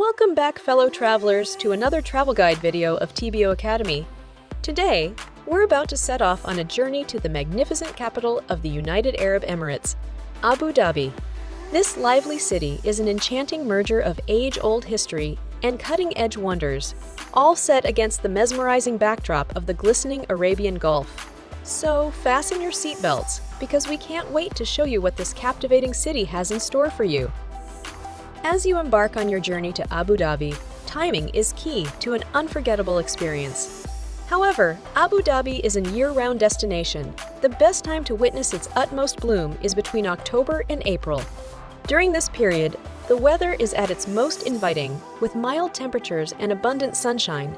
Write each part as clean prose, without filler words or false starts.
Welcome back, fellow travelers, to another travel guide video of TBO Academy. Today, we're about to set off on a journey to the magnificent capital of the United Arab Emirates, Abu Dhabi. This lively city is an enchanting merger of age-old history and cutting-edge wonders, all set against the mesmerizing backdrop of the glistening Arabian Gulf. So fasten your seatbelts, because we can't wait to show you what this captivating city has in store for you. As you embark on your journey to Abu Dhabi, timing is key to an unforgettable experience. However, Abu Dhabi is a year-round destination. The best time to witness its utmost bloom is between October and April. During this period, the weather is at its most inviting, with mild temperatures and abundant sunshine.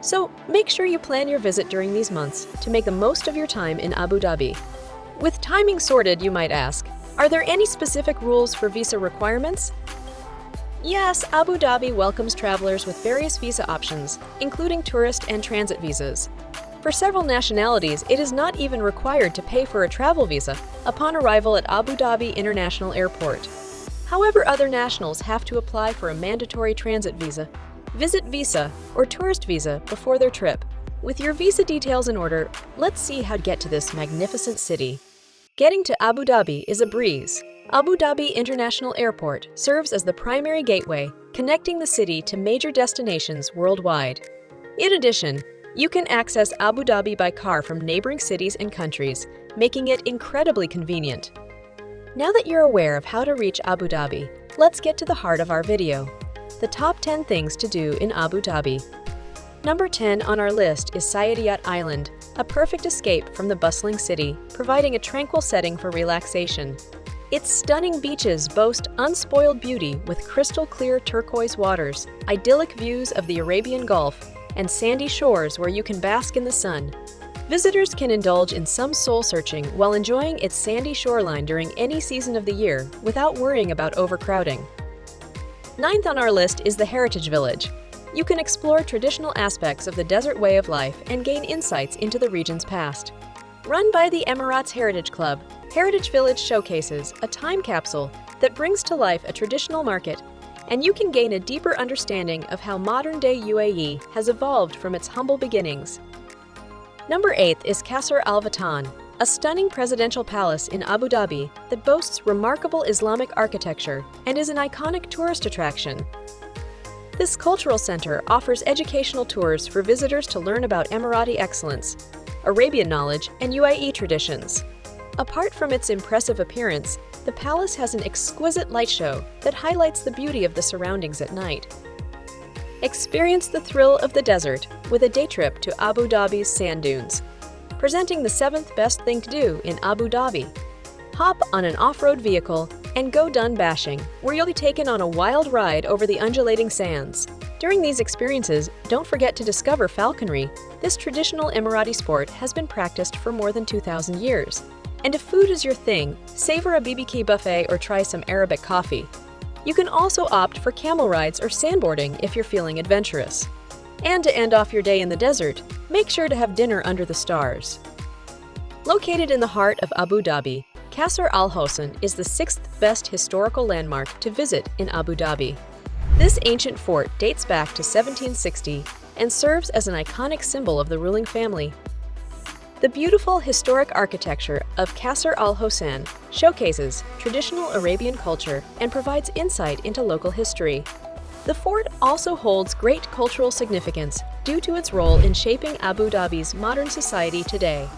So make sure you plan your visit during these months to make the most of your time in Abu Dhabi. With timing sorted, you might ask, are there any specific rules for visa requirements? Yes, Abu Dhabi welcomes travelers with various visa options, including tourist and transit visas. For several nationalities, it is not even required to pay for a travel visa upon arrival at Abu Dhabi International Airport. However, other nationals have to apply for a mandatory transit visa, visit visa, or tourist visa before their trip. With your visa details in order, let's see how to get to this magnificent city. Getting to Abu Dhabi is a breeze. Abu Dhabi International Airport serves as the primary gateway, connecting the city to major destinations worldwide. In addition, you can access Abu Dhabi by car from neighboring cities and countries, making it incredibly convenient. Now that you're aware of how to reach Abu Dhabi, let's get to the heart of our video: the top 10 things to do in Abu Dhabi. Number 10 on our list is Saadiyat Island, a perfect escape from the bustling city, providing a tranquil setting for relaxation. Its stunning beaches boast unspoiled beauty with crystal-clear turquoise waters, idyllic views of the Arabian Gulf, and sandy shores where you can bask in the sun. Visitors can indulge in some soul-searching while enjoying its sandy shoreline during any season of the year without worrying about overcrowding. Ninth on our list is the Heritage Village. You can explore traditional aspects of the desert way of life and gain insights into the region's past. Run by the Emirates Heritage Club, Heritage Village showcases a time capsule that brings to life a traditional market, and you can gain a deeper understanding of how modern-day UAE has evolved from its humble beginnings. Number 8 is Qasr Al-Watan, a stunning presidential palace in Abu Dhabi that boasts remarkable Islamic architecture and is an iconic tourist attraction. This cultural center offers educational tours for visitors to learn about Emirati excellence, Arabian knowledge, and UAE traditions. Apart from its impressive appearance, the palace has an exquisite light show that highlights the beauty of the surroundings at night. Experience the thrill of the desert with a day trip to Abu Dhabi's sand dunes, presenting the 7th best thing to do in Abu Dhabi. Hop on an off-road vehicle and go dun bashing, where you'll be taken on a wild ride over the undulating sands. During these experiences, don't forget to discover falconry. This traditional Emirati sport has been practiced for more than 2,000 years. And if food is your thing, savor a BBQ buffet or try some Arabic coffee. You can also opt for camel rides or sandboarding if you're feeling adventurous. And to end off your day in the desert, make sure to have dinner under the stars. Located in the heart of Abu Dhabi, Qasr Al-Hosn is the 6th best historical landmark to visit in Abu Dhabi. This ancient fort dates back to 1760 and serves as an iconic symbol of the ruling family. The beautiful historic architecture of Qasr Al-Hosn showcases traditional Arabian culture and provides insight into local history. The fort also holds great cultural significance due to its role in shaping Abu Dhabi's modern society today.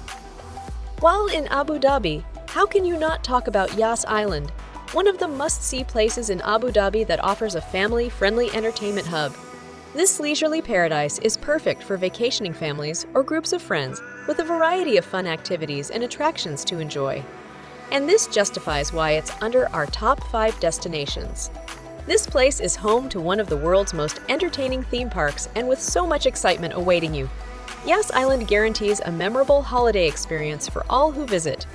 While in Abu Dhabi, how can you not talk about Yas Island, one of the must-see places in Abu Dhabi that offers a family-friendly entertainment hub? This leisurely paradise is perfect for vacationing families or groups of friends with a variety of fun activities and attractions to enjoy. And this justifies why it's under our top 5 destinations. This place is home to one of the world's most entertaining theme parks, and with so much excitement awaiting you, Yas Island guarantees a memorable holiday experience for all who visit.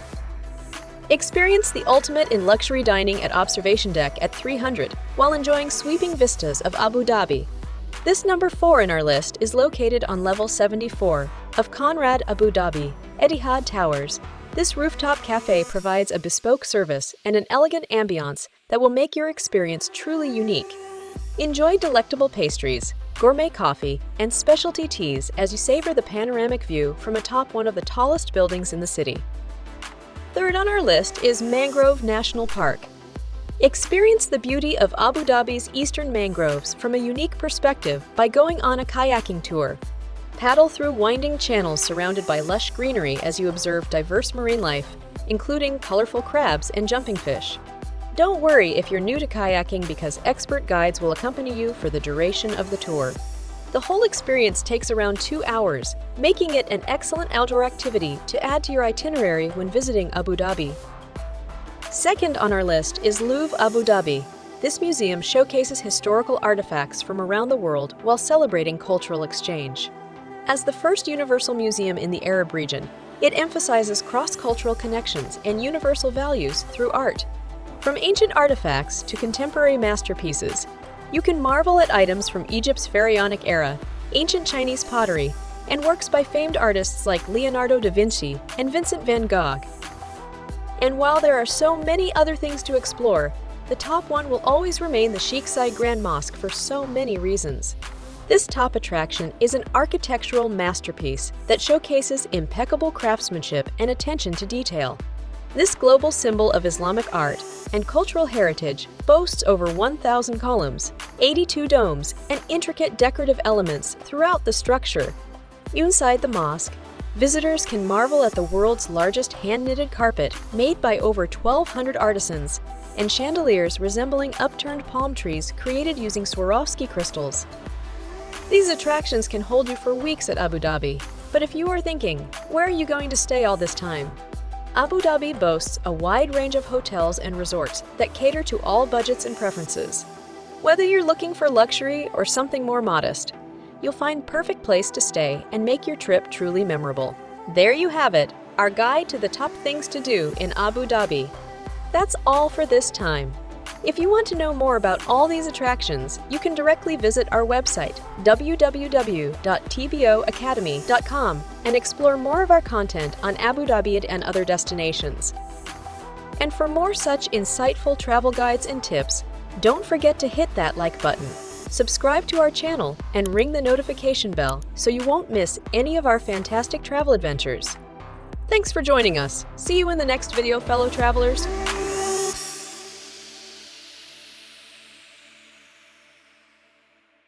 Experience the ultimate in luxury dining at Observation Deck at 300 while enjoying sweeping vistas of Abu Dhabi. This number 4 in our list is located on level 74 of Conrad Abu Dhabi Etihad Towers. This rooftop cafe provides a bespoke service and an elegant ambiance that will make your experience truly unique. Enjoy delectable pastries, gourmet coffee, and specialty teas as you savor the panoramic view from atop one of the tallest buildings in the city. Third on our list is Mangrove National Park. Experience the beauty of Abu Dhabi's eastern mangroves from a unique perspective by going on a kayaking tour. Paddle through winding channels surrounded by lush greenery as you observe diverse marine life, including colorful crabs and jumping fish. Don't worry if you're new to kayaking because expert guides will accompany you for the duration of the tour. The whole experience takes around 2 hours, making it an excellent outdoor activity to add to your itinerary when visiting Abu Dhabi. Second on our list is Louvre Abu Dhabi. This museum showcases historical artifacts from around the world while celebrating cultural exchange. As the first universal museum in the Arab region, it emphasizes cross-cultural connections and universal values through art. From ancient artifacts to contemporary masterpieces, you can marvel at items from Egypt's pharaonic era, ancient Chinese pottery, and works by famed artists like Leonardo da Vinci and Vincent van Gogh. And while there are so many other things to explore, the top one will always remain the Sheikh Zayed Grand Mosque for so many reasons. This top attraction is an architectural masterpiece that showcases impeccable craftsmanship and attention to detail. This global symbol of Islamic art and cultural heritage boasts over 1,000 columns, 82 domes, and intricate decorative elements throughout the structure. Inside the mosque, visitors can marvel at the world's largest hand-knitted carpet made by over 1,200 artisans and chandeliers resembling upturned palm trees created using Swarovski crystals. These attractions can hold you for weeks at Abu Dhabi, but if you are thinking, where are you going to stay all this time? Abu Dhabi boasts a wide range of hotels and resorts that cater to all budgets and preferences. Whether you're looking for luxury or something more modest, you'll find perfect place to stay and make your trip truly memorable. There you have it, our guide to the top things to do in Abu Dhabi. That's all for this time. If you want to know more about all these attractions, you can directly visit our website, www.tboacademy.com, and explore more of our content on Abu Dhabi and other destinations. And for more such insightful travel guides and tips, don't forget to hit that like button, subscribe to our channel, and ring the notification bell so you won't miss any of our fantastic travel adventures. Thanks for joining us. See you in the next video, fellow travelers.